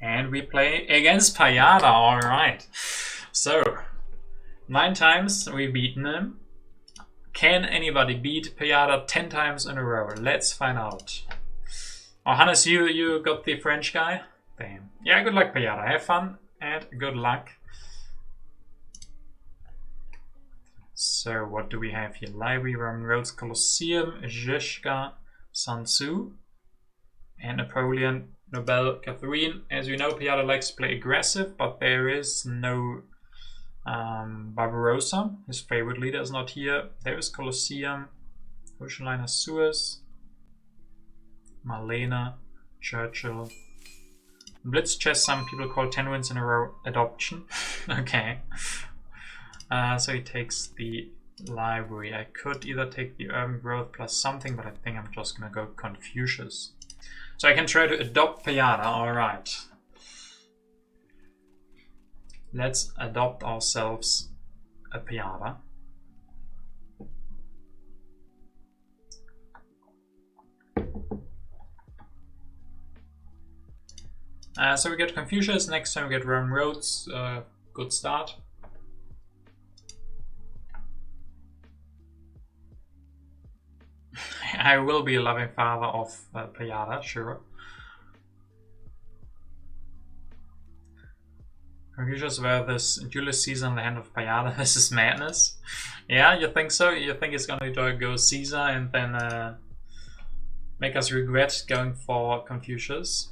And we play against Pajada, alright. So, 9 times we've beaten him. Can anybody beat Pajada 10 times in a row? Let's find out. Oh, Hannes, you got the French guy? Damn. Yeah, good luck, Pajada. Have fun and good luck. So, what do we have here? Library, Roman Roads, Colosseum, Zhishka, Sun Tzu, and Napoleon, Nobel, Catherine. As you know, Pajada likes to play aggressive, but there is no Barbarossa. His favorite leader is not here. There is Colosseum, Ocean Liner, Suez, Marlena, Churchill. Blitz chess, some people call 10 wins in a row adoption. Okay. So he takes the library. I could either take the urban growth plus something, but I think I'm just gonna go Confucius. So I can try to adopt Pajada, alright. Let's adopt ourselves a Pajada. So we get Confucius, next time we get Roman Roads, good start. I will be a loving father of Pajada, sure. Confucius versus Julius Caesar in the hand of Pajada. This is madness. Yeah, you think so? You think it's gonna go Caesar and then make us regret going for Confucius?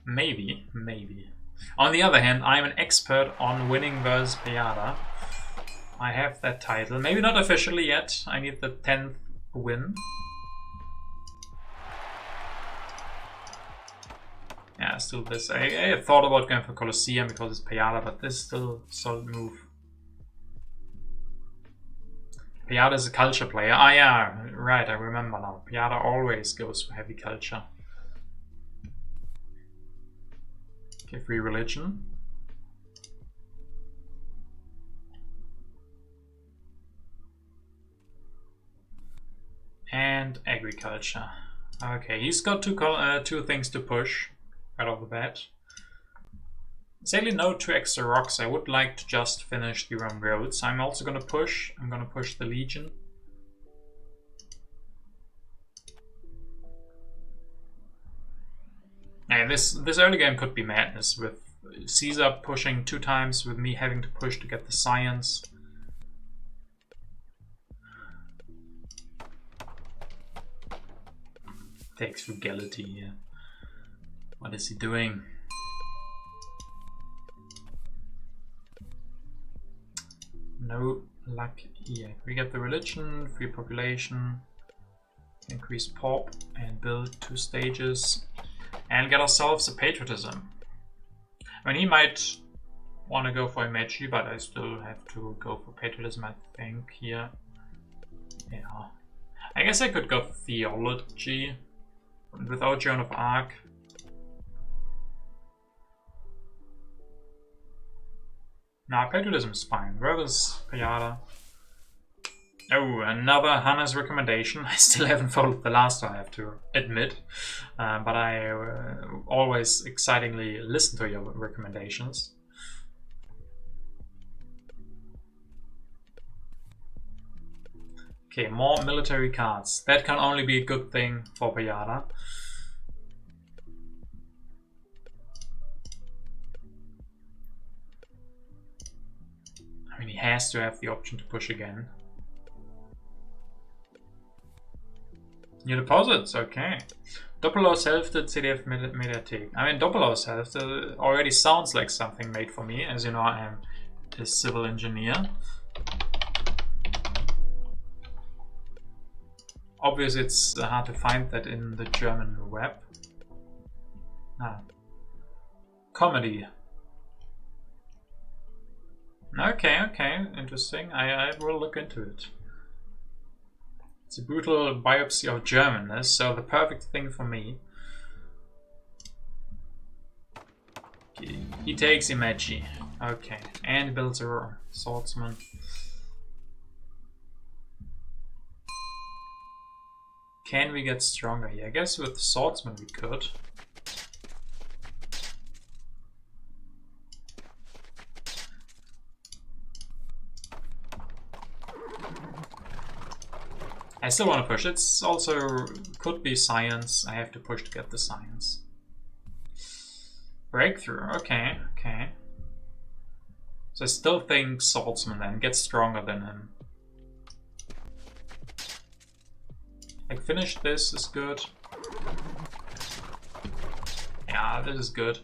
Maybe, maybe. On the other hand, I'm an expert on winning versus Pajada. I have that title. Maybe not officially yet. I need the 10th win. Yeah, still this. I thought about going for Colosseum because it's Pajada, but this is still a solid move. Pajada is a culture player. Ah yeah, right, I remember now. Pajada always goes for heavy culture. Okay, free religion. And agriculture. Okay, he's got two things to push right off the bat. Sadly, no 2 extra rocks. I would like to just finish the Roman Roads. I'm also gonna push. I'm gonna push the Legion. Now, this early game could be madness with Caesar pushing 2 times, with me having to push to get the science. Takes frugality here. What is he doing? No luck here. We get the religion, free population, increase pop, and build 2 stages, and get ourselves a patriotism. I mean, he might want to go for Imagery, but I still have to go for patriotism, I think, here. Yeah. I guess I could go for theology. Without Joan of Arc. Nah, patriotism is fine. Versus Pajada. Oh, another Hannes recommendation. I still haven't followed the last one, I have to admit. But I always excitingly listen to your recommendations. Okay, more military cards. That can only be a good thing for Pajada. I mean, he has to have the option to push again. New deposits, okay. Doppelhaus Hälfte, CDF Mediathek. I mean, Doppelhaus Hälfte already sounds like something made for me. As you know, I am a civil engineer. Obviously, it's hard to find that in the German web. Ah. Comedy. Okay, okay, interesting. I will look into it. It's a brutal biopsy of Germanness, so the perfect thing for me. He takes Imagery. Okay, and builds a swordsman. Can we get stronger here? I guess with swordsman we could. I still want to push. It's also could be science. I have to push to get the science. Breakthrough. Okay, okay. So I still think swordsman then gets stronger than him. Like finish this is good. Yeah, this is good.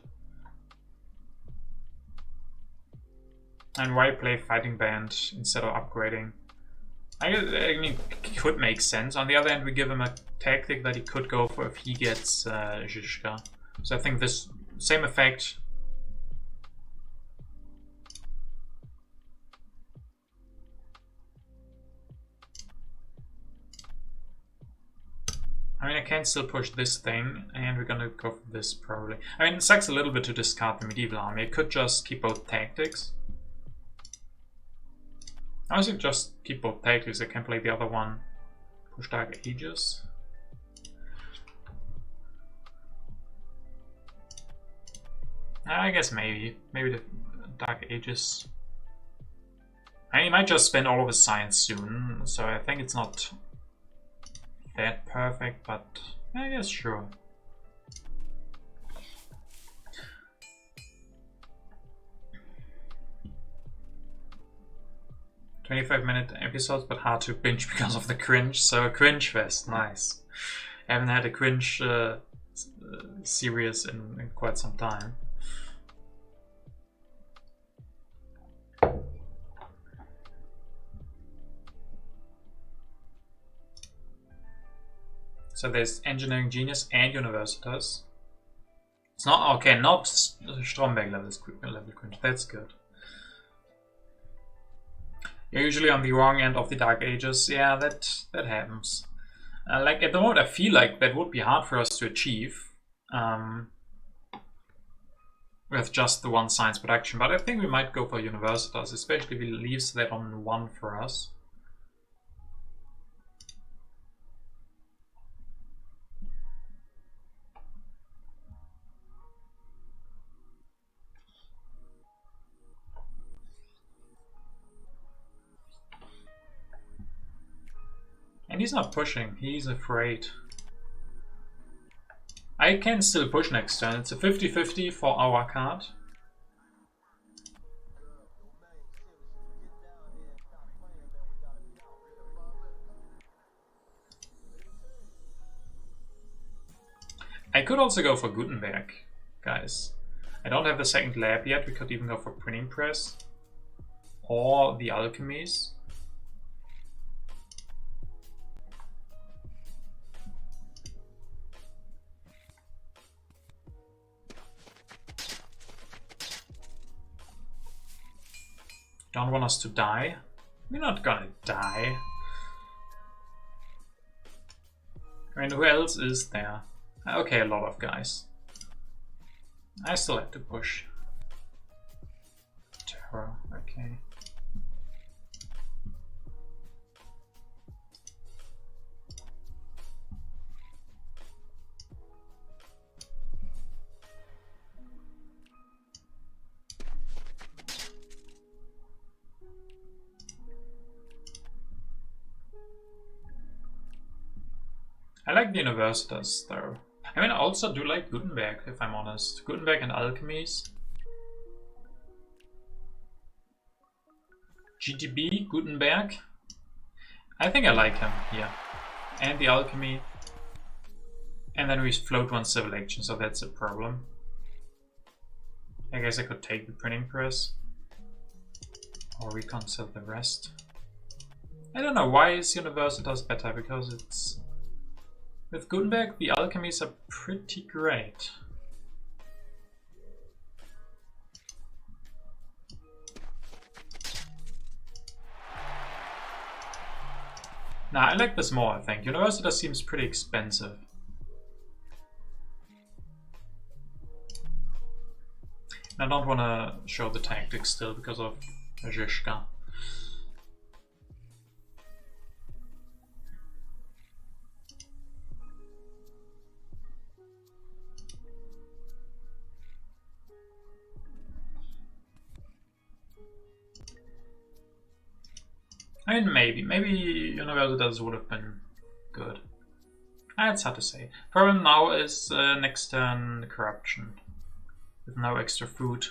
And why play fighting band instead of upgrading? I mean, it could make sense. On the other hand, we give him a tactic that he could go for if he gets Zizka. So I think this same effect. I mean, I can still push this thing, and we're gonna go for this probably. I mean, it sucks a little bit to discard the medieval army. I could just keep both tactics. I should just keep both tactics. I can play the other one. Push Dark Ages. I guess maybe the Dark Ages. I mean, he might just spend all of his science soon, so I think it's not that perfect, but I guess sure. "25-minute episodes, but hard to binge because of the cringe." So a cringe fest, nice. I haven't had a cringe series in quite some time. So there's Engineering Genius and Universitas. It's not okay, not Stromberg level cringe. That's good. You're usually on the wrong end of the Dark Ages. Yeah, that happens. Like at the moment, I feel like that would be hard for us to achieve with just the one science production. But I think we might go for Universitas, especially if he leaves that on 1 for us. And he's not pushing, he's afraid. I can still push next turn. It's a 50-50 for our card. I could also go for Gutenberg, guys. I don't have the second lab yet. We could even go for printing press or the alchemies. Don't want us to die. We're not gonna die. I mean, who else is there? Okay, a lot of guys. I still have to push. Terror, okay. I like the Universitas though. I mean, I also do like Gutenberg, if I'm honest. Gutenberg and alchemies. GTB, Gutenberg. I think I like him here. And the alchemy. And then we float 1 civil action, so that's a problem. I guess I could take the printing press. Or reconcile the rest. I don't know, why is Universitas better? Because it's... With Gutenberg, the alchemies are pretty great. Nah, I like this more, I think. Universitas seems pretty expensive. And I don't want to show the tactics still because of Zizka. I mean, maybe universities would have been good. It's hard to say. Problem now is next turn corruption with no extra food.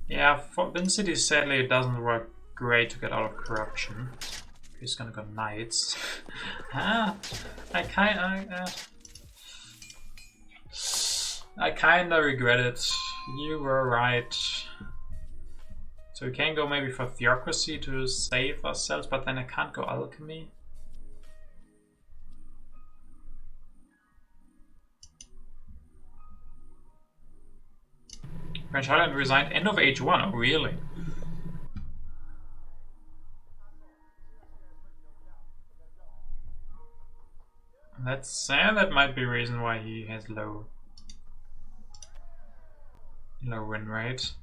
Yeah, for Bin City, sadly, it doesn't work great to get out of corruption. He's gonna go knights. I kinda regret it. You were right. So we can go maybe for theocracy to save ourselves, but then I can't go alchemy. Pajada resigned end of age 1, oh really? That might be a reason why he has low win rate.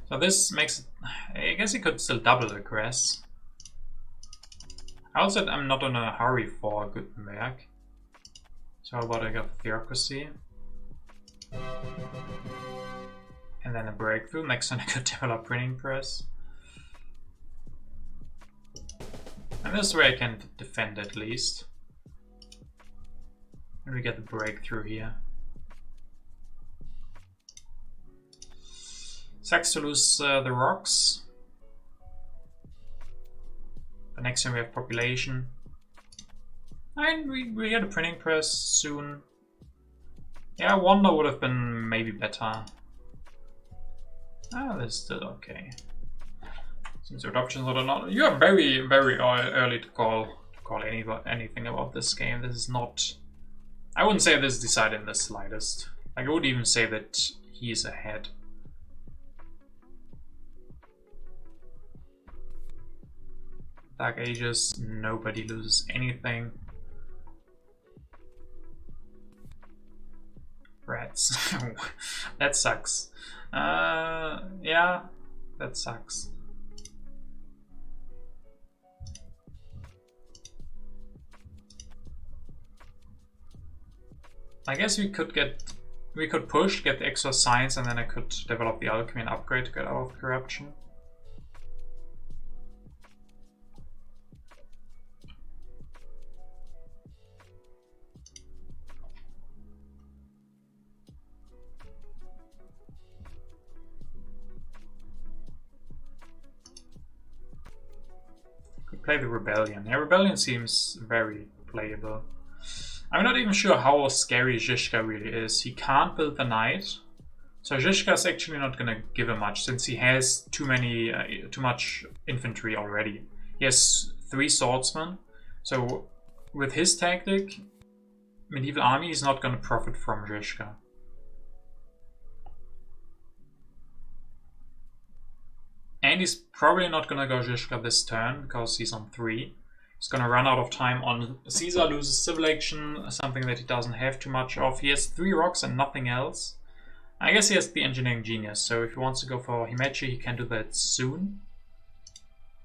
So this makes it, I guess he could still double aggress. I also I'm not in a hurry for Gutenberg. So how about I got theocracy? And then a breakthrough. Next time I could develop printing press. And this way I can defend at least. And we get the breakthrough here. Sucks to lose the rocks. But next time we have population. And we get a printing press soon. Yeah, Wonder would have been maybe better. Ah, that's still okay. Since your adoptions or not, you are very early to call anything about this game. This is not. I wouldn't say this is decided in the slightest. Like, I would even say that he is ahead. Dark Ages, nobody loses anything. Rats. That sucks. Yeah, that sucks. I guess we could push, get the extra science, and then I could develop the alchemy and upgrade to get out of corruption. Play the Rebellion. Yeah, Rebellion seems very playable. I'm not even sure how scary Zizka really is. He can't build the knight, so Zizka is actually not gonna give him much since he has too much infantry already. He has 3 swordsmen, so with his tactic, medieval army is not gonna profit from Zizka. And he's probably not gonna go Zizka this turn because he's on 3. He's gonna run out of time on Caesar, loses civil action, something that he doesn't have too much of. He has 3 rocks and nothing else. I guess he has the engineering genius, so if he wants to go for Himeji, he can do that soon.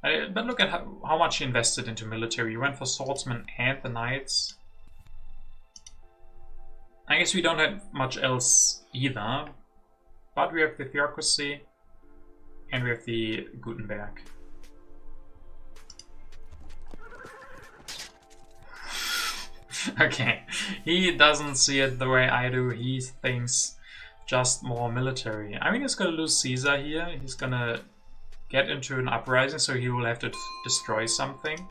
But look at how much he invested into military. He went for swordsmen and the knights. I guess we don't have much else either, but we have the theocracy. And we have the Gutenberg. Okay, he doesn't see it the way I do. He thinks just more military. I mean, he's gonna lose Caesar here. He's gonna get into an uprising, so he will have to destroy something.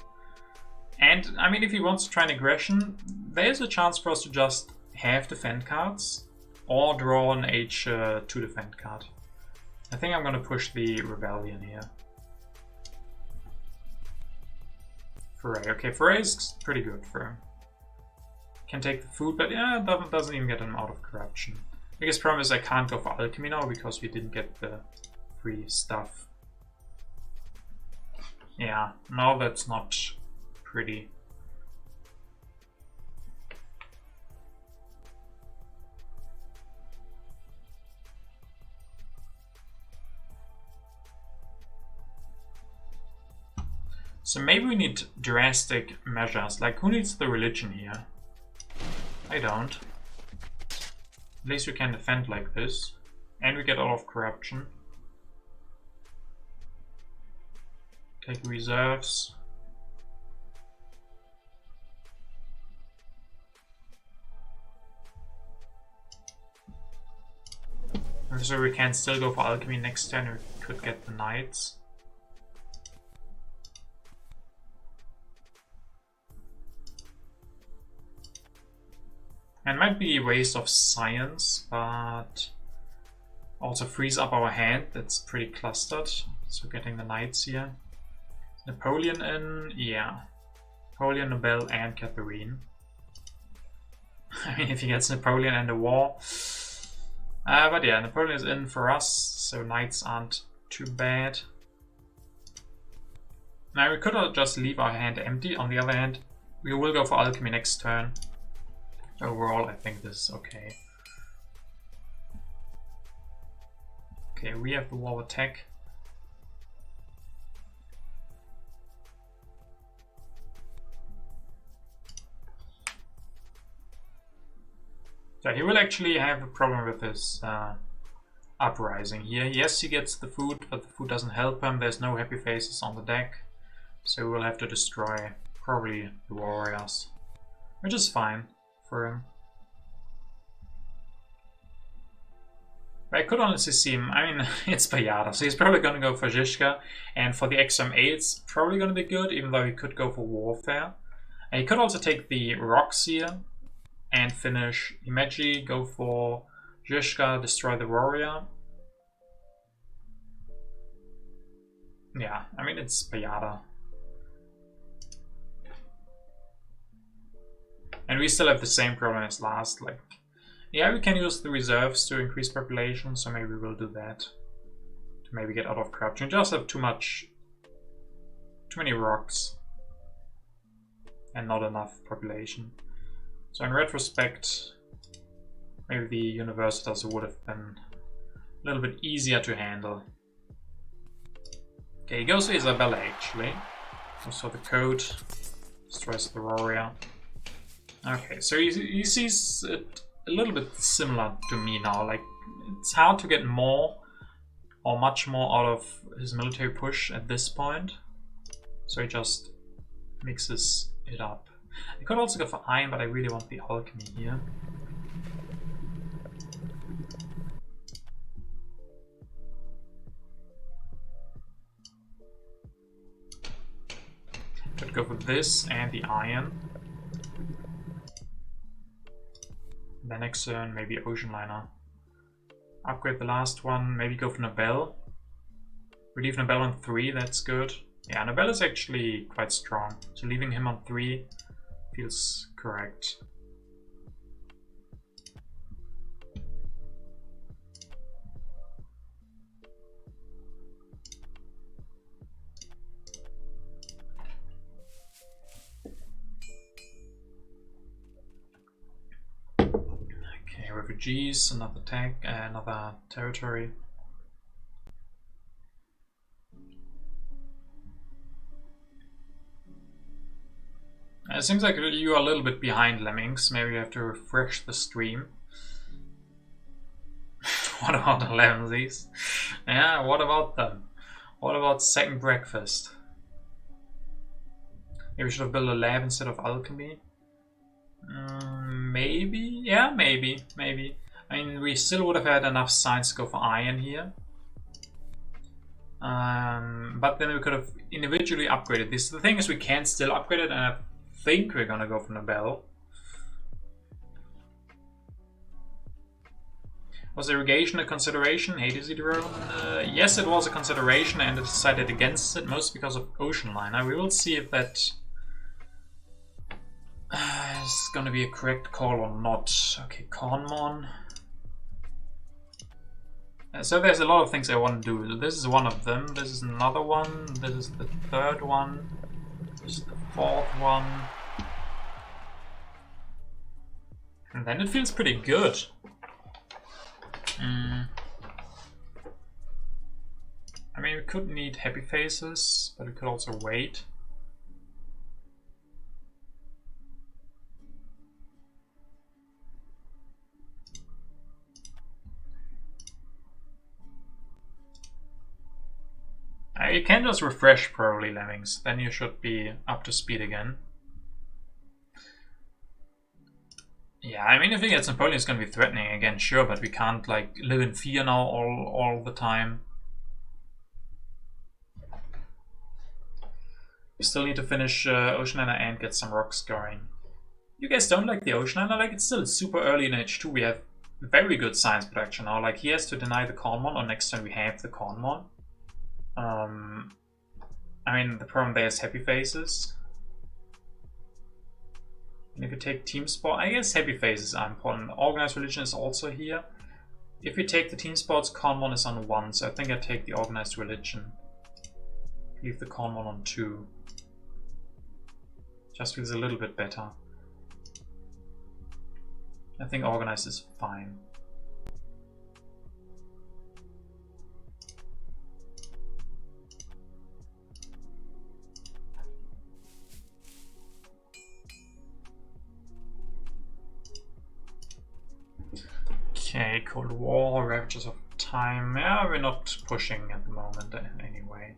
And I mean, if he wants to try an aggression, there's a chance for us to just have defend cards or draw an H2 defend card. I think I'm gonna push the Rebellion here. Foray. Okay, Foray is pretty good for him. Can take the food, but yeah, doesn't even get him out of corruption. Biggest problem is I can't go for alchemy now because we didn't get the free stuff. Yeah, no, that's not pretty. So maybe we need drastic measures. Like, who needs the religion here? I don't. At least we can defend like this. And we get all of corruption. Take reserves. So we can still go for alchemy next turn. We could get the knights. And might be a waste of science, but also frees up our hand. That's pretty clustered. So getting the knights here. Napoleon in, yeah. Napoleon, Nobel, and Catherine. I mean, if he gets Napoleon and the war. But yeah, Napoleon is in for us, so knights aren't too bad. Now we could just leave our hand empty. On the other hand, we will go for alchemy next turn. Overall, I think this is okay. Okay, we have the wall of attack. So he will actually have a problem with his uprising here. Yes, he gets the food, but the food doesn't help him. There's no happy faces on the deck. So we'll have to destroy probably the warriors, which is fine for him. But I could honestly see him, I mean, it's Pajada, so he's probably going to go for Zizka, and for the XMA it's probably going to be good, even though he could go for warfare. And he could also take the rocks here and finish Imagi, go for Zizka, destroy the warrior. Yeah, I mean, it's Pajada. And we still have the same problem as last, like, yeah, we can use the reserves to increase population, so maybe we'll do that. To maybe get out of corruption. We just have too many rocks. And not enough population. So in retrospect, maybe the universities would have been a little bit easier to handle. Okay, he goes to Isabella actually. Also the code. Destroys the warrior. Okay, so he sees it a little bit similar to me now. Like, it's hard to get more or much more out of his military push at this point. So he just mixes it up. I could also go for iron, but I really want the alchemy here. Could go for this and the iron. The next turn, maybe Ocean Liner. Upgrade the last one, maybe go for Nobel. We leave Nobel on 3, that's good. Yeah, Nobel is actually quite strong, so leaving him on 3 feels correct. Refugees, another another territory. It seems like you are a little bit behind, Lemmings. Maybe you have to refresh the stream. What about 11s? Yeah, what about them? What about second breakfast? Maybe we should have built a lab instead of alchemy. Maybe, yeah, maybe. I mean, we still would have had enough science to go for iron here. But then we could have individually upgraded this. The thing is, we can still upgrade it, and I think we're gonna go for Nobel. Was irrigation a consideration? Hey, Dizzy-Drone? Yes, it was a consideration, and I decided against it, mostly because of Ocean Liner. We will see if that is gonna be a correct call or not. Okay, Conmon. So there's a lot of things I want to do. This is one of them. This is another one. This is the third one. This is the fourth one. And then it feels pretty good. I mean, we could need happy faces, but we could also wait. You can just refresh probably, Lemmings, then you should be up to speed again. Yeah, I mean, if he gets Napoleon, it's going to be threatening again, sure, but we can't like live in fear now all the time. We still need to finish Oceanliner and get some rocks going. You guys don't like the Oceanliner? Like, it's still super early in H2. We have very good science production now. Like, he has to deny the Cornmon, or next turn we have the Cornmon. I mean, the problem there is happy faces. And if you take team sport, I guess happy faces are important. Organized religion is also here. If we take the team sports, Cornmon is on 1, so I think I take the organized religion. Leave the Cornmon on 2. Just feels a little bit better. I think organized is fine. Okay, Cold War, Ravages of Time. Yeah, we're not pushing at the moment anyway.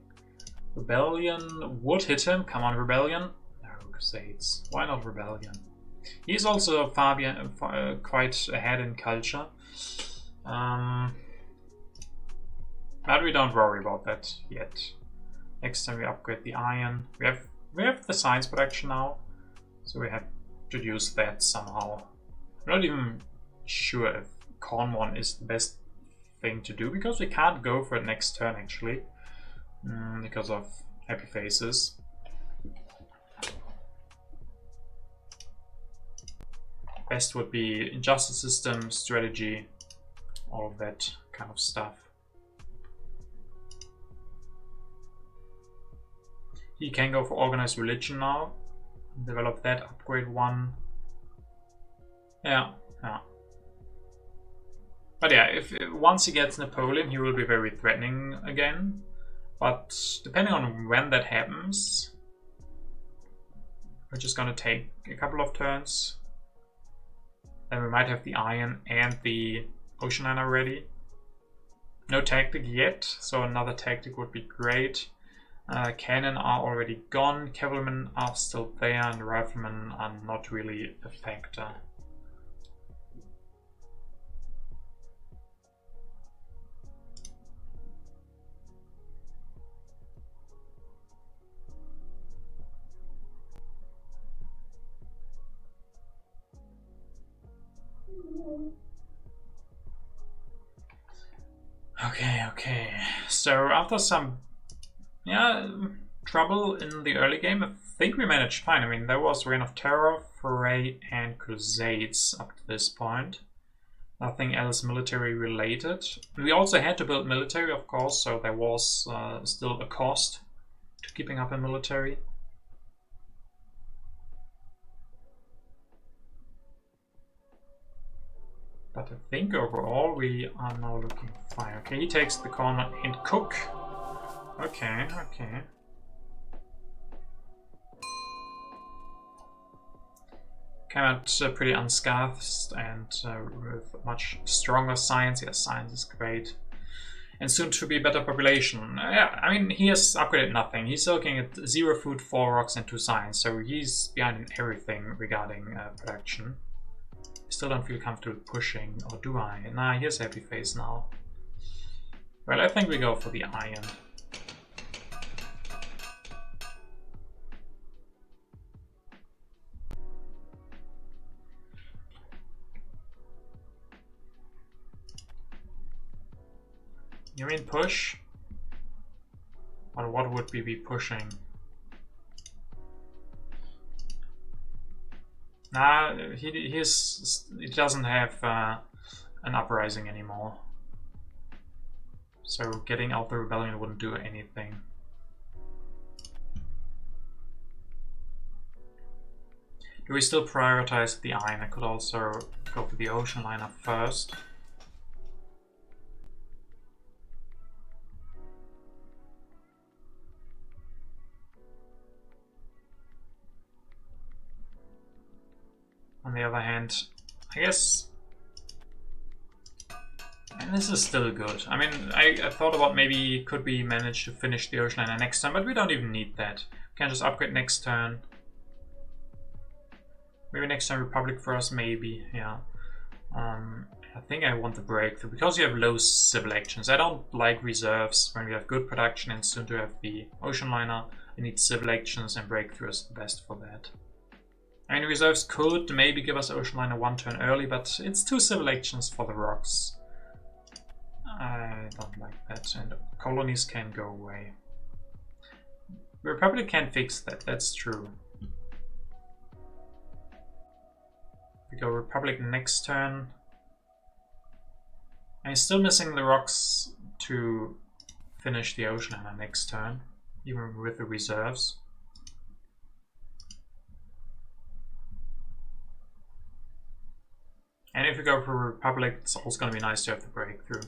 Rebellion would hit him. Come on, Rebellion. No, Crusades. Why not Rebellion? He's also quite ahead in culture. But we don't worry about that yet. Next time we upgrade the iron. We have the science production now, so we have to use that somehow. I'm not even sure if Cornmon is the best thing to do, because we can't go for it next turn actually, because of happy faces. Best would be injustice system, strategy, all of that kind of stuff. He can go for organized religion now, develop that, upgrade 1. Yeah. But yeah, if once he gets Napoleon, he will be very threatening again. But depending on when that happens, we're just gonna take a couple of turns. Then we might have the iron and the Oceanliner ready. No tactic yet, so another tactic would be great. Cannon are already gone, cavalrymen are still there, and riflemen are not really a factor. Okay. So after some trouble in the early game, I think we managed fine. I mean, there was Reign of Terror, Foray, and Crusades up to this point. Nothing else military related. We also had to build military, of course, so there was still a cost to keeping up a military. But I think overall we are now looking fine. Okay, he takes the corner and cook. Okay. Came out pretty unscathed and with much stronger science. Yes, science is great. And soon to be better population. Yeah, I mean, he has upgraded nothing. He's looking at 0 food, 4 rocks, and 2 science. So he's behind in everything regarding production. Still don't feel comfortable pushing, or do I? Nah, he has happy face now. Well, I think we go for the iron. You mean push? Or what would we be pushing? Nah, he doesn't have an uprising anymore. So getting out the rebellion wouldn't do anything. Do we still prioritize the iron? I could also go for the ocean liner first. On the other hand, I guess, and this is still good. I mean, I thought about maybe could we manage to finish the ocean liner next turn, but we don't even need that. We can just upgrade next turn. Maybe next turn Republic first, maybe, yeah. I think I want the breakthrough because you have low civil actions. I don't like reserves when we have good production and soon to have the ocean liner. I need civil actions and breakthrough is the best for that. I mean, reserves could maybe give us ocean liner one turn early, but it's 2 civil actions for the rocks. I don't like that, and colonies can go away. Republic can fix that, that's true. We go Republic next turn. I'm still missing the rocks to finish the ocean liner next turn, even with the reserves. And if we go for Republic, it's also going to be nice to have the breakthrough.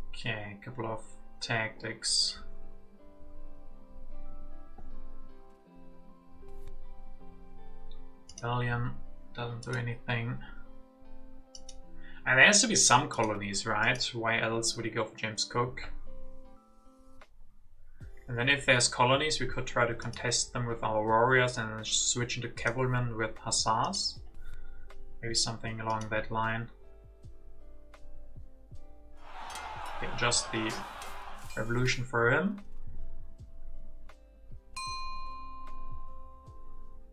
Okay, a couple of tactics. Rebellion doesn't do anything. And there has to be some colonies, right? Why else would he go for James Cook? And then if there's colonies, we could try to contest them with our warriors and then switch into cavalrymen with hussars. Maybe something along that line. Okay, just the revolution for him.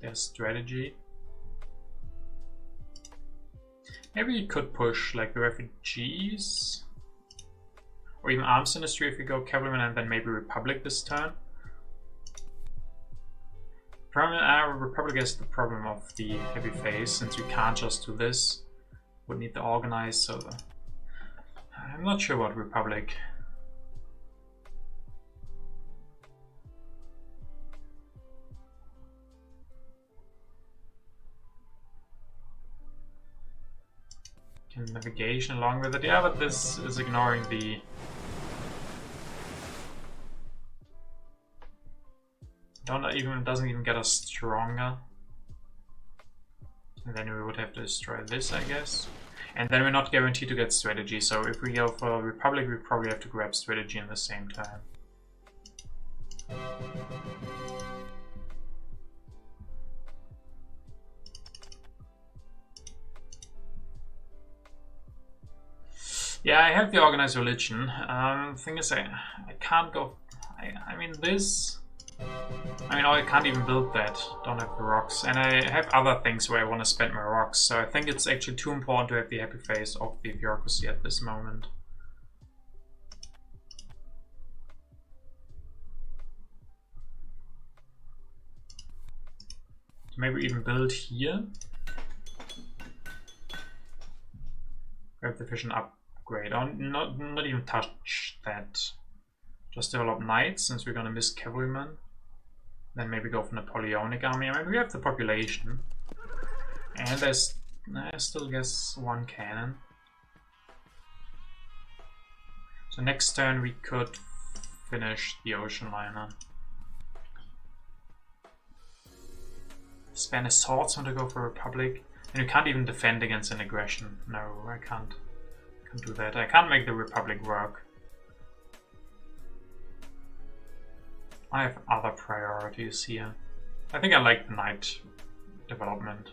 There's strategy. Maybe we could push like the refugees or even arms industry if we go cavalryman and then maybe Republic this turn. Republic has the problem of the heavy phase since we can't just do this. Would need to organize, so I'm not sure about Republic. Navigation along with it, yeah, but this is ignoring the doesn't even get us stronger. And then we would have to destroy this, I guess. And then we're not guaranteed to get strategy, so if we go for Republic, we probably have to grab strategy in the same time. Yeah, I have the organized religion. Thing is, I can't go. I mean, this. I mean, I can't even build that. Don't have the rocks, and I have other things where I want to spend my rocks. So I think it's actually too important to have the happy face of the bureaucracy at this moment. Maybe even build here. Grab the vision upgrade. Or not even touch that. Just develop knights since we're gonna miss cavalrymen. Then maybe go for Napoleonic army. I mean, we have the population. And there's, I still guess, 1 cannon. So next turn we could finish the ocean liner. Spanish swordsman to go for Republic. And you can't even defend against an aggression. No, I can't do that. I can't make the Republic work. I have other priorities here. I think I like the knight development.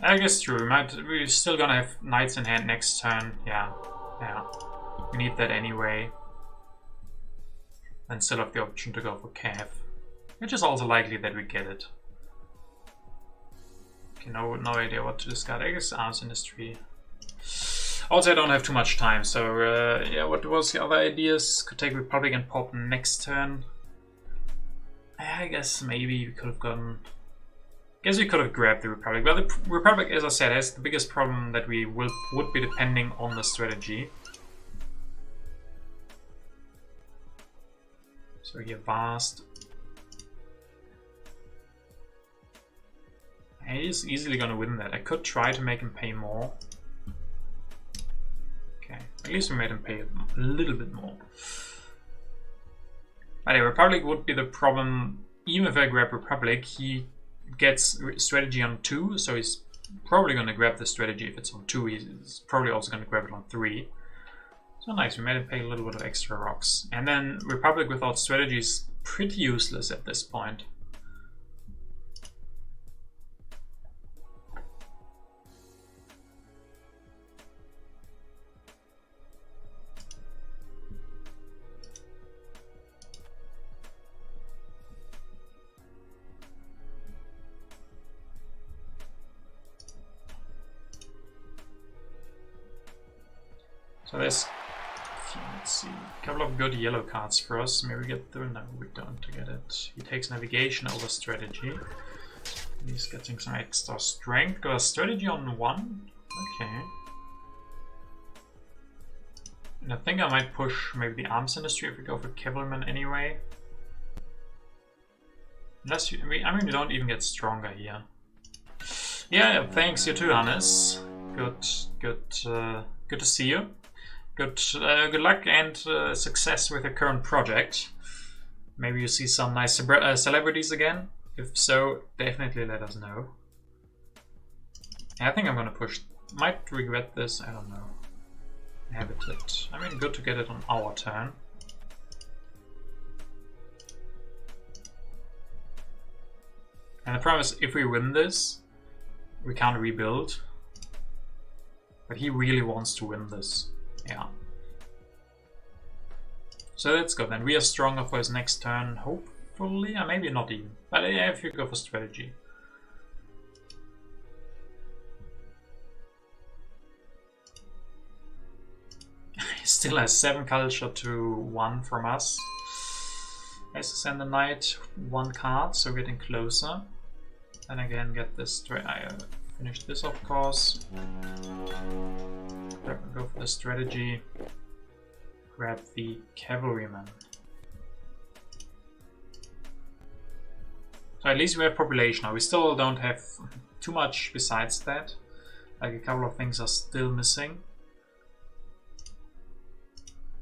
I guess true. We're still gonna have knights in hand next turn. Yeah. We need that anyway. And still have the option to go for Cav, which is also likely that we get it. Okay, no idea what to discard. I guess arms industry. Also, I don't have too much time, so yeah, what was the other ideas? Could take Republic and pop next turn. I guess maybe we could have gotten... Guess we could have grabbed the Republic. But the Republic, as I said, has the biggest problem that we would be depending on the strategy. So here, Vast. He's easily gonna win that. I could try to make him pay more. Okay, at least we made him pay a little bit more. But yeah, Republic would be the problem. Even if I grab Republic, he gets strategy on 2, so he's probably gonna grab the strategy if it's on 2. He's probably also gonna grab it on 3. So nice, we made him pay a little bit of extra rocks. And then Republic without strategy is pretty useless at this point. So there's, let's see, a couple of good yellow cards for us. Maybe we get through. No, we don't get it. He takes navigation over strategy. He's getting some extra strength. Got a strategy on 1. Okay. And I think I might push maybe the arms industry if we go for cavalryman anyway. Unless you, I mean, we don't even get stronger here. Yeah, thanks, you too, Hannes. Good to see you. Good luck and success with your current project. Maybe you see some nice celebrities again. If so, definitely let us know. I think I'm gonna push. Might regret this, I don't know. Habitat. I mean, good to get it on our turn. And the problem is, if we win this, we can't rebuild. But he really wants to win this. Yeah. So let's go then. We are stronger for his next turn, hopefully. Maybe not even. But yeah, if you go for strategy. He still has 7 culture to 1 from us. Has to send the knight 1 card, so getting closer. And again, get this. I finish this, of course. Go for the strategy. Grab the cavalryman. So at least we have population now. We still don't have too much besides that. Like a couple of things are still missing.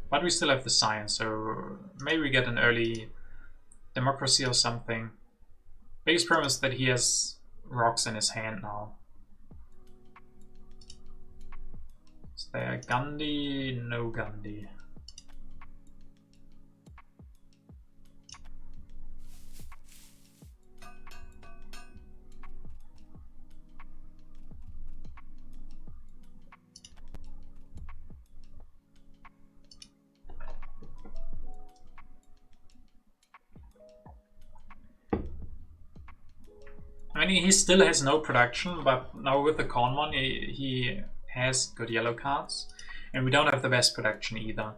But we still have the science, so maybe we get an early democracy or something. Biggest problem is that he has rocks in his hand now. Is there Gandhi? No Gandhi. I mean, he still has no production, but now with the corn one, he has good yellow cards. And we don't have the best production either.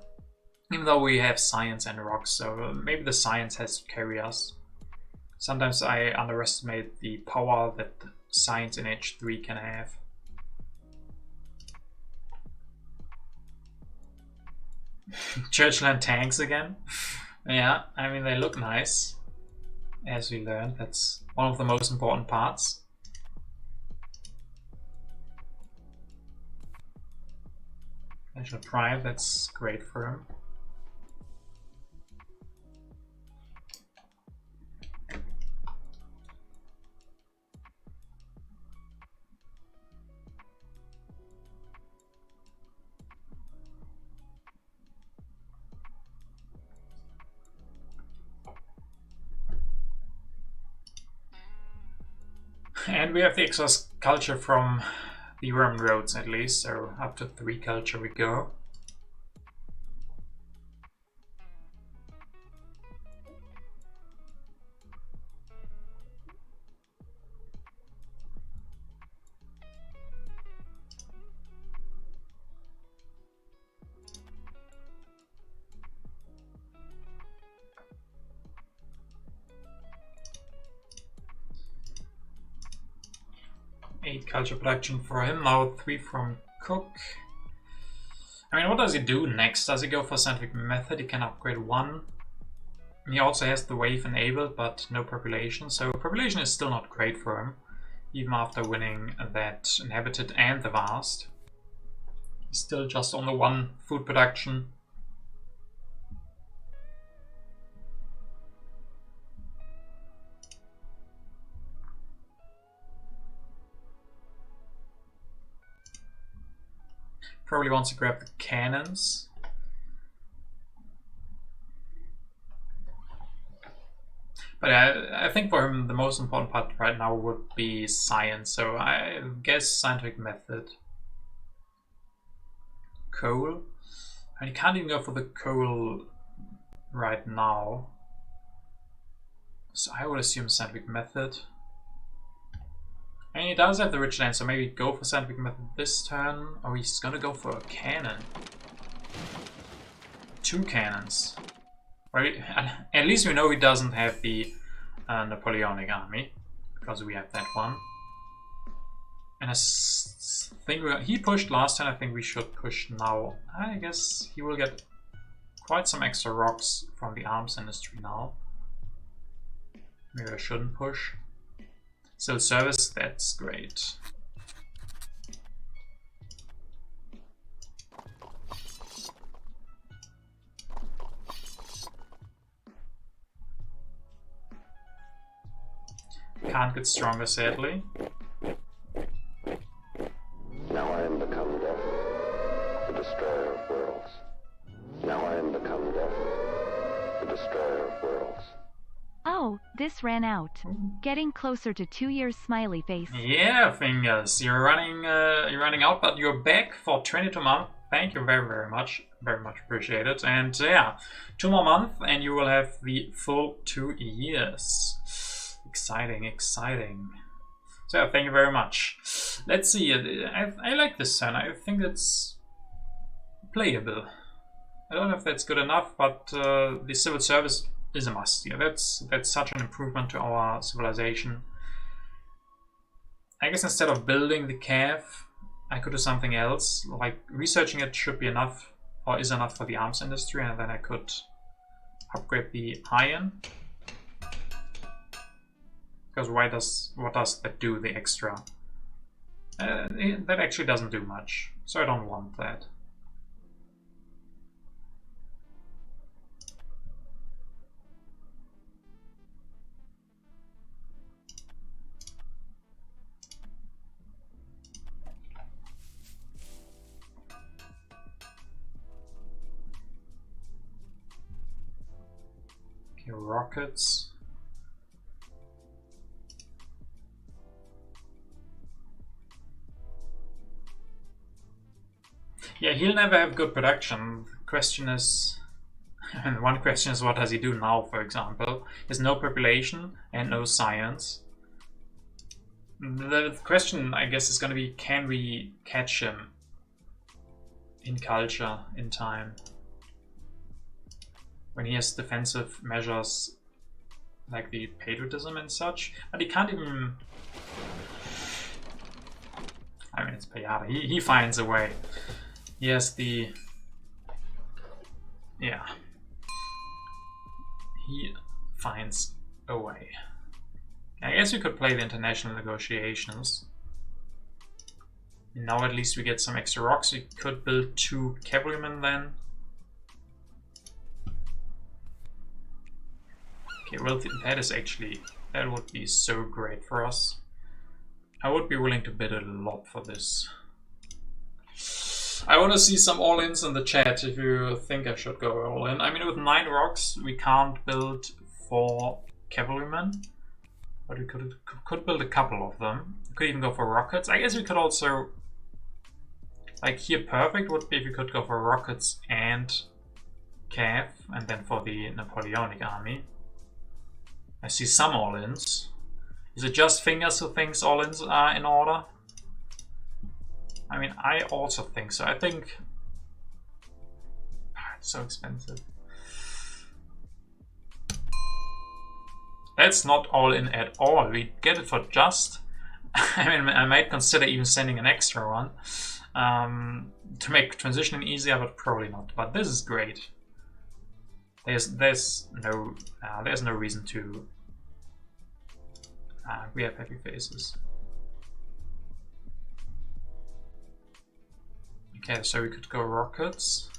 Even though we have science and rocks, so maybe the science has to carry us. Sometimes I underestimate the power that science in H3 can have. Churchill and tanks again? Yeah, I mean, they look nice. As we learned, that's one of the most important parts. National Pride, that's great for him. And we have the exhaust culture from the Roman roads at least, so up to 3 culture we go. 8 culture production for him, now 3 from Cook. I mean, what does he do next? Does he go for scientific method? He can upgrade 1. He also has the wave enabled, but no population, so population is still not great for him, even after winning that inhabited and the vast. He's still just on the 1 food production. Probably wants to grab the cannons. But I think for him the most important part right now would be science, so I guess scientific method. Coal? And he can't even go for the coal right now. So I would assume scientific method. And he does have the rich land, so maybe go for scientific method this turn. Or he's gonna go for a cannon. 2 cannons. Well, at least we know he doesn't have the Napoleonic army, because we have that one. And I think he pushed last time, I think we should push now. I guess he will get quite some extra rocks from the arms industry now. Maybe I shouldn't push. Still service, that's great. Can't get stronger, sadly. Now I am become death, the destroyer of worlds. Now I am become death, the destroyer of worlds. Oh, this ran out. Getting closer to 2 years, smiley face. Yeah, Fingers, you're running out, but you're back for 22 months. Thank you very much appreciated. And yeah, 2 more months and you will have the full 2 years. Exciting, exciting. So yeah, thank you very much. Let's see, I like this turn. I think it's playable. I don't know if that's good enough, but the civil service is a must. Yeah, that's such an improvement to our civilization. I guess instead of building the cave, I could do something else. Like researching it should be enough, or is enough for the arms industry, and then I could upgrade the iron. Because what does that do, the extra? That actually doesn't do much, so I don't want that. Okay, rockets. Yeah, he'll never have good production. The question is, and one question is, what does he do now, for example? He has no population and no science. The question, I guess, is going to be, can we catch him in culture, in time? When he has defensive measures like the patriotism and such, but he can't even... I mean, it's Pajada. He finds a way. He has the... yeah. He finds a way. I guess we could play the international negotiations. Now at least we get some extra rocks. We could build 2 cavalrymen then. Okay, well, that is actually... that would be so great for us. I would be willing to bid a lot for this. I want to see some all-ins in the chat if you think I should go all-in. I mean, with 9 rocks, we can't build 4 cavalrymen. But we could build a couple of them. We could even go for rockets. I guess we could also... like here, perfect would be if we could go for rockets and cav, and then for the Napoleonic army. I see some all-ins. Is it just Fingers who thinks all-ins are in order? I mean, I also think so. I think... it's so expensive. That's not all in at all. We get it for just I mean, I might consider even sending an extra one to make transitioning easier, but probably not. But this is great. There's no reason to. We have happy faces. Okay, so we could go rockets.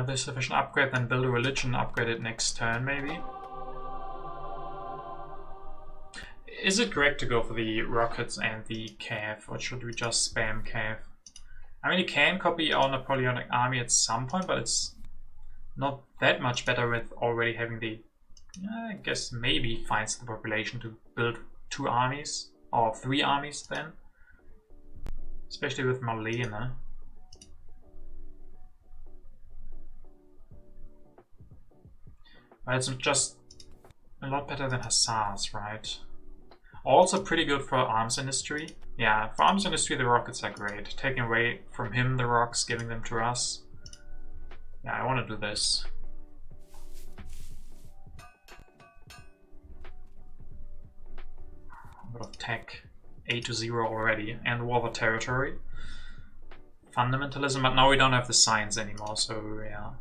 There's sufficient upgrade, then build a religion, upgrade it next turn maybe. Is it correct to go for the rockets and the cav, or should we just spam cav? I mean, you can copy our Napoleonic army at some point, but it's not that much better with already having the... I guess maybe finds the population to build 2 armies, or 3 armies then. Especially with Marlene. But it's just a lot better than Hussars, right? Also pretty good for arms industry. Yeah, for arms industry the rockets are great. Taking away from him the rocks, giving them to us. Yeah, I want to do this. A bit of tech. 8-0 already. And water territory. Fundamentalism, but now we don't have the science anymore, so yeah.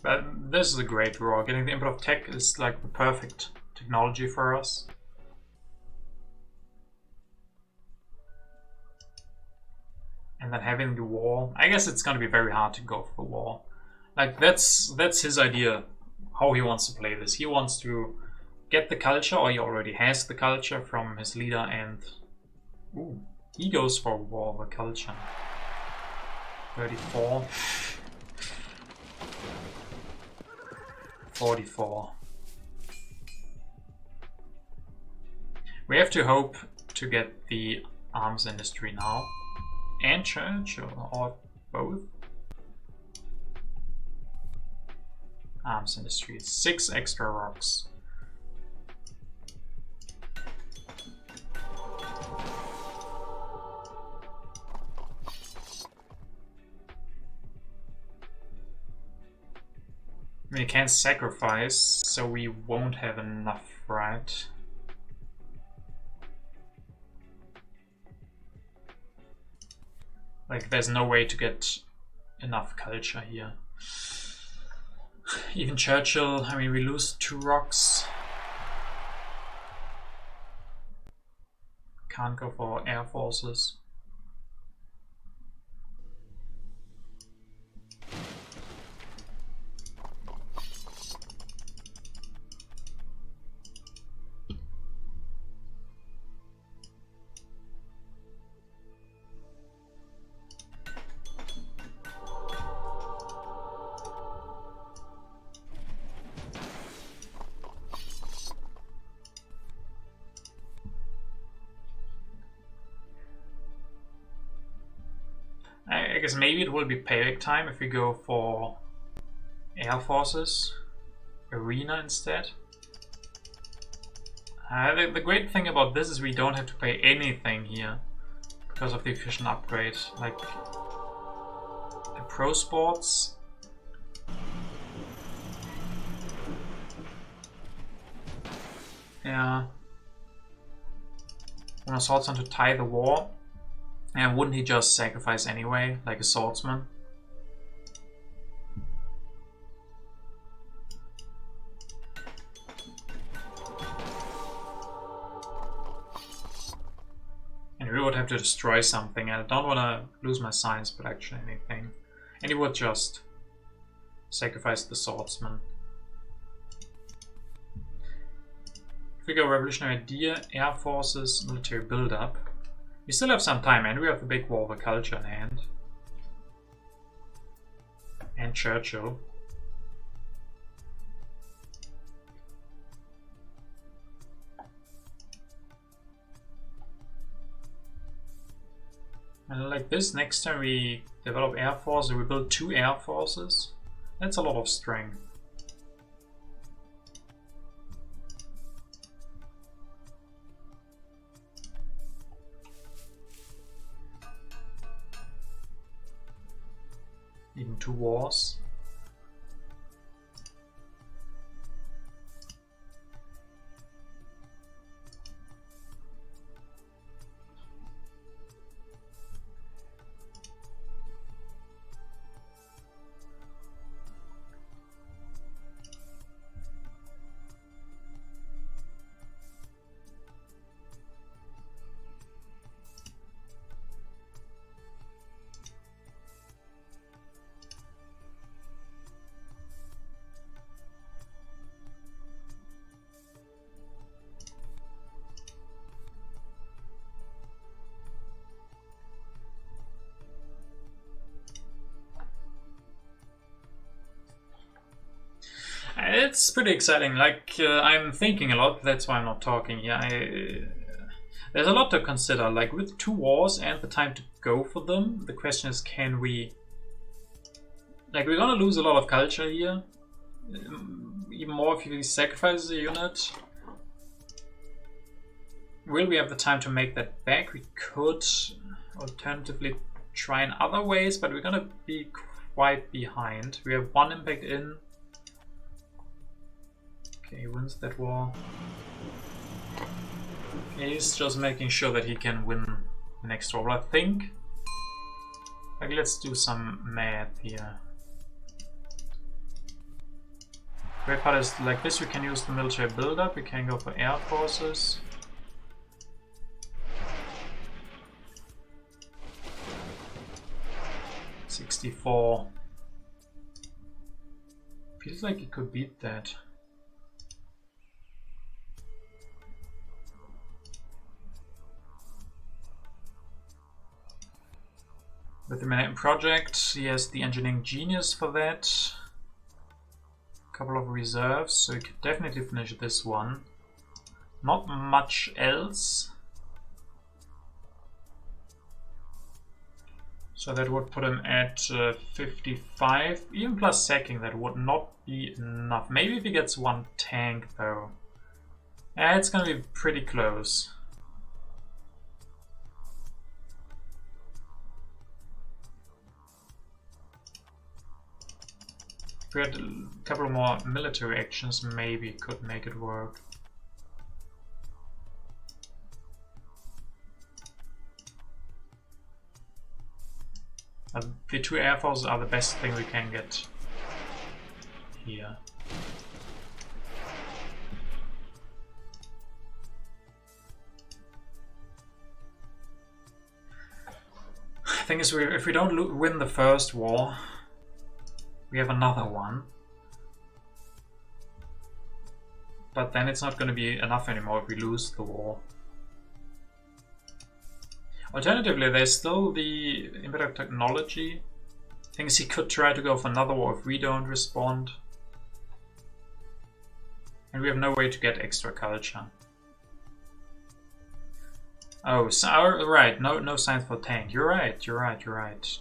But this is a great draw. Getting the input of tech is like the perfect technology for us. And then having the war. I guess it's gonna be very hard to go for the war. Like that's his idea, how he wants to play this. He wants to get the culture, or he already has the culture from his leader, and ooh, he goes for war over culture. 34. 44. We have to hope to get the arms industry now. And church, or both. Arms industry. 6 extra rocks. I mean, you can't sacrifice, so we won't have enough, right? Like, there's no way to get enough culture here. Even Churchill, I mean, we lose 2 rocks. Can't go for air forces. I guess maybe it will be payback time if we go for air forces, arena instead. The great thing about this is we don't have to pay anything here because of the efficient upgrade. Like the pro sports. Yeah. When a swordsman to tie the war. And wouldn't he just sacrifice anyway, like a swordsman? And we would have to destroy something. I don't want to lose my science production or anything. And he would just sacrifice the swordsman. If we go revolutionary idea, air forces, military build-up. We still have some time, and we have the big war of the culture in hand. And Churchill. And like this, next time we develop air force, we build 2 air forces. That's a lot of strength. Even 2 wars. It's pretty exciting. Like, I'm thinking a lot, that's why I'm not talking here. There's a lot to consider. Like, with 2 wars and the time to go for them, the question is, can we... Like, we're gonna lose a lot of culture here. Even more if we sacrifice the unit. Will we have the time to make that back? We could alternatively try in other ways, but we're gonna be quite behind. We have 1 impact in. Okay, he wins that war. Okay, he's just making sure that he can win the next war. I think. Like, let's do some math here. Great part is like this: we can use the military build-up. We can go for air forces. $64. Feels like it could beat that. With the Manhattan Project, he has the engineering genius for that. A couple of reserves, so he could definitely finish this one. Not much else. So that would put him at 55. Even plus sacking, that would not be enough. Maybe if he gets 1 tank though. Yeah, it's gonna be pretty close. If we had a couple more military actions, maybe could make it work. The 2 air forces are the best thing we can get here. The thing is, if we don't win the first war, we have another one. But then it's not going to be enough anymore if we lose the war. Alternatively, there's still the impact of technology. Things he could try to go for another war if we don't respond. And we have no way to get extra culture. Oh, so, right, no science for tank. You're right.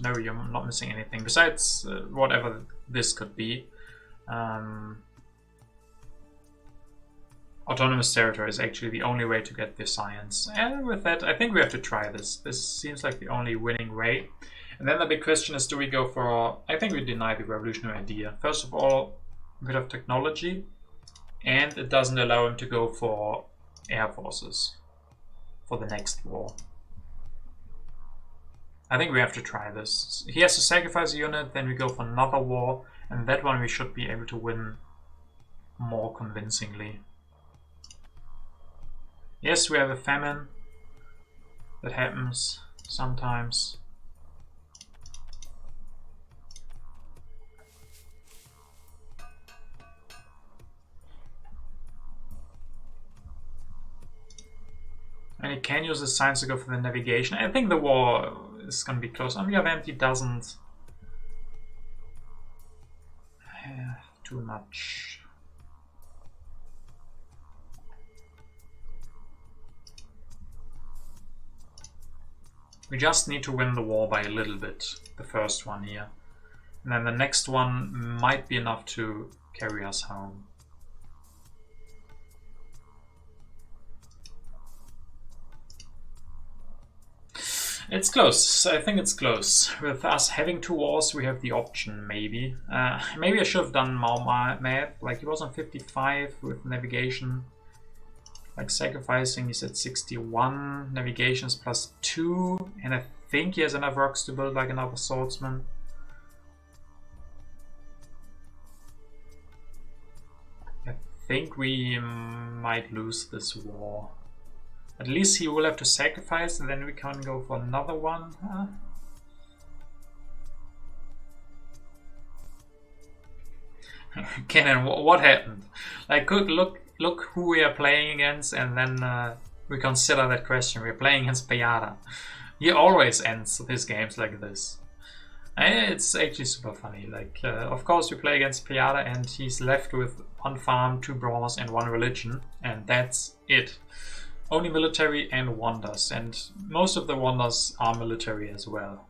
No, you're not missing anything. Besides whatever this could be. Autonomous territory is actually the only way to get this science. And with that, I think we have to try this. This seems like the only winning way. And then the big question is, do we go for... I think we deny the revolutionary idea. First of all, a bit of technology. And it doesn't allow him to go for air forces for the next war. I think we have to try this. He has to sacrifice a unit, then we go for another war. And that one we should be able to win more convincingly. Yes, we have a famine. That happens sometimes. And he can use his science to go for the navigation. I think the war is going to be close. On the other hand, he doesn't have too much. We just need to win the war by a little bit, the first one here. And then the next one might be enough to carry us home. It's close. I think it's close. With us having 2 wars, we have the option, maybe. Maybe I should have done Mao map. Like, he was on 55 with navigation. Like, sacrificing, he's at 61. Navigation's +2. And I think he has enough rocks to build, like, another swordsman. I think we might lose this war. At least he will have to sacrifice, and then we can go for another one. Cannon, what happened? Like, look who we are playing against, and then we consider that question. We're playing against Pajada. He always ends his games like this. And it's actually super funny. Like, of course, we play against Pajada, and he's left with 1 farm, 2 bronze, and 1 religion, and that's it. Only military and wonders, and most of the wonders are military as well.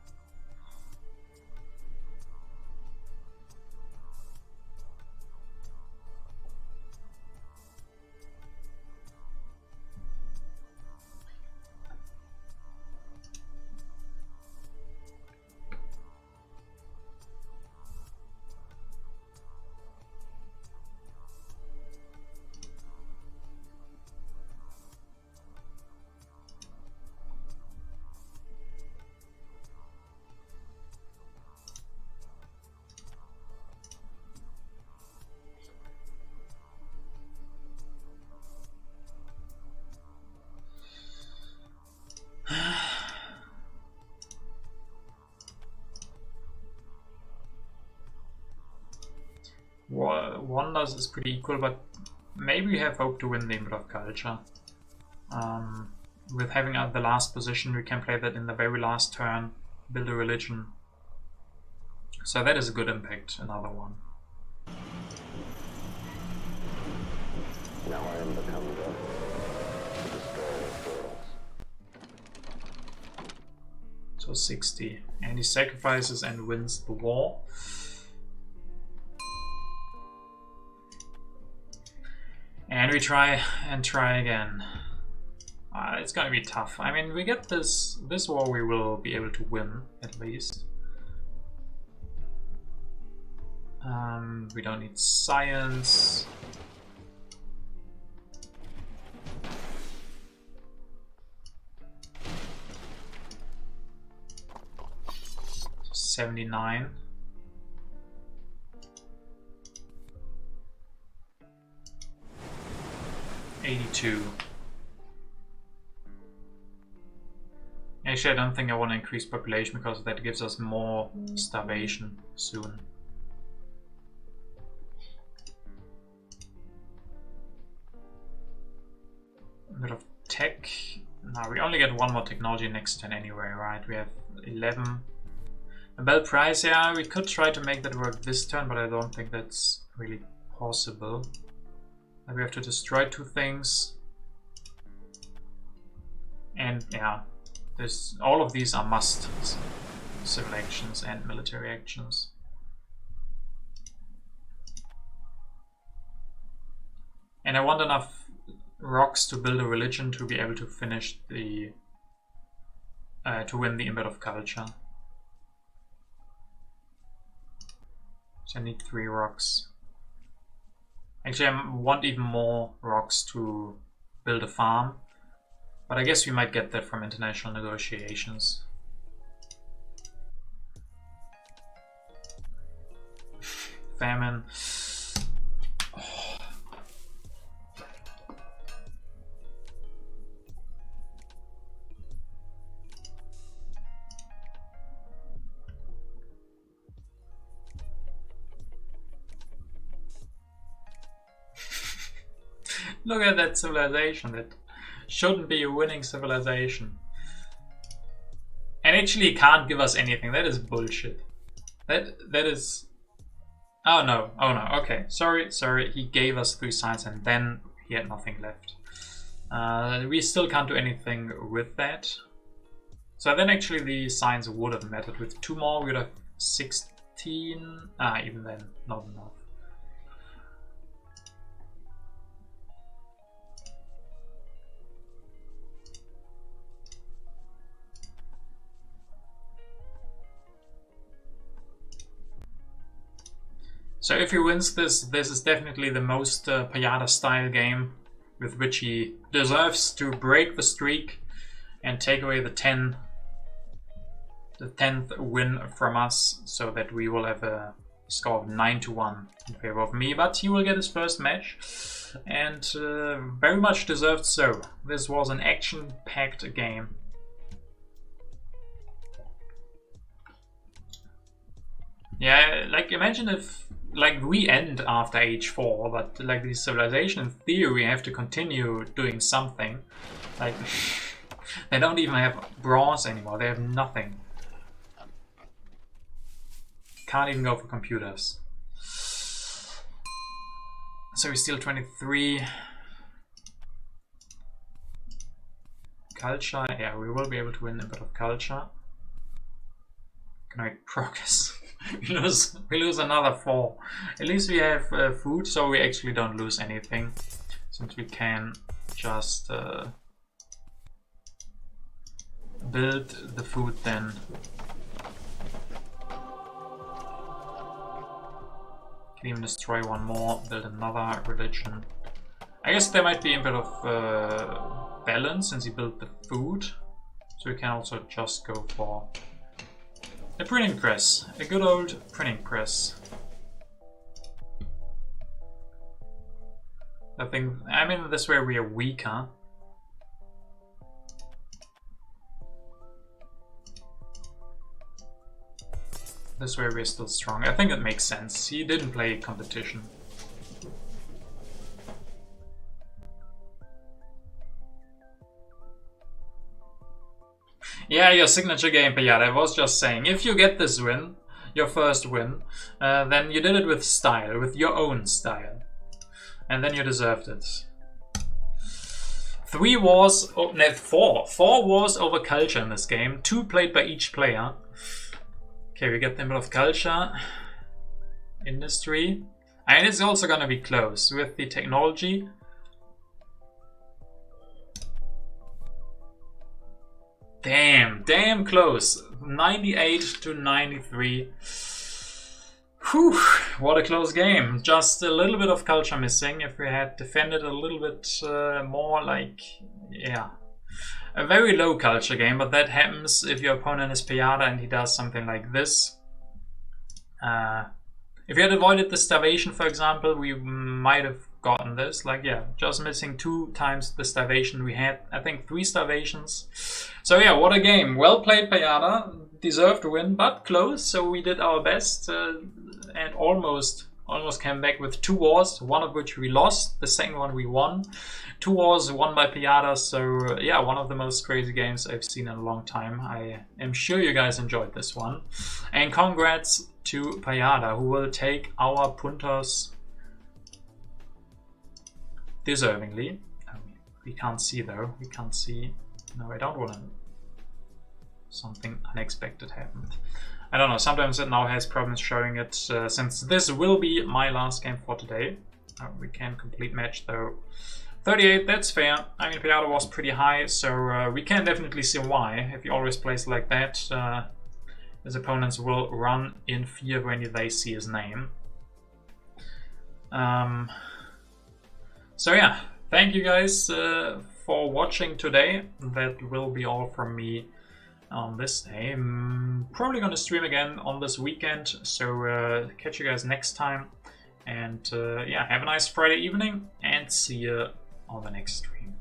Wonders is pretty equal, but maybe we have hope to win the Input of Culture. With having the last position, we can play that in the very last turn, build a religion. So that is a good impact, another one. Now I am become the destroyer of worlds. So 60. And he sacrifices and wins the war. And we try and try again. It's gonna be tough. I mean, we get this war, we will be able to win at least. We don't need science. So 79. $82. Actually, I don't think I want to increase population because that gives us more starvation soon. A bit of tech. Now we only get 1 more technology next turn anyway, right? We have 11. A bell price, yeah, we could try to make that work this turn, but I don't think that's really possible. We have to destroy 2 things. And yeah, all of these are must civil actions and military actions. And I want enough rocks to build a religion to be able to finish the to win the Input of Culture. So I need 3 rocks. Actually, I want even more rocks to build a farm, but I guess we might get that from international negotiations. Famine. Oh. Look at that civilization, that Shouldn't be a winning civilization. And actually he can't give us anything. That is bullshit. That is... Oh no, okay. Sorry. He gave us 3 science and then he had nothing left. We still can't do anything with that. So then actually the science would have mattered. With 2 more we would have 16. Even then, not enough. So if he wins this, this is definitely the most Pajada style game with which he deserves to break the streak and take away the 10th win from us, so that we will have a score of 9-1 in favor of me. But he will get his first match, and very much deserved so. This was an action-packed game. Yeah, like imagine if like we end after age 4, but like the civilization in theory we have to continue doing something. Like they don't even have bronze anymore, they have nothing. Can't even go for computers. So we steal 23. Culture, yeah, we will be able to win a bit of culture. Economic progress. we lose another 4. At least we have food, so we actually don't lose anything, since we can just build the food then. Can even destroy 1 more, build another religion. I guess there might be a bit of balance since he built the food, so we can also just go for a printing press, a good old printing press. I mean, this way we are weaker. This way we're still strong. I think it makes sense. He didn't play competition. Yeah, your signature game, Pajada. I was just saying, if you get this win, your first win, then you did it with style, with your own style. And then you deserved it. 3 wars, oh, no, 4 wars over culture in this game. 2 played by each player. Okay, we get the bit of culture. Industry. And it's also gonna be close with the technology. Damn close. 98-93. Whew, what a close game. Just a little bit of culture missing. If we had defended a little bit more, like, yeah. A very low culture game, but that happens if your opponent is Pajada and he does something like this. If we had avoided the starvation, for example, we might have gotten this. Like, yeah, just missing 2 times the starvation. We had, I think, 3 starvations. So yeah, what a game. Well played, Pajada. Deserved to win, but close. So we did our best and almost came back with 2 wars, one of which we lost, the second one we won. 2 wars won by Pajada, so yeah, one of the most crazy games I've seen in a long time. I am sure you guys enjoyed this one. And congrats to Pajada, who will take our Puntos deservingly. We can't see though, we can't see. No, I don't want to. Something unexpected happened. I don't know, sometimes it now has problems showing it. Since this will be my last game for today. We can complete match though. 38, that's fair. I mean, Pajada was pretty high, so we can definitely see why. If he always plays like that, his opponents will run in fear when they see his name. So yeah, thank you guys for watching today. That will be all from me on this day. I'm probably gonna stream again on this weekend, so catch you guys next time. And yeah, have a nice Friday evening and see you on the next stream.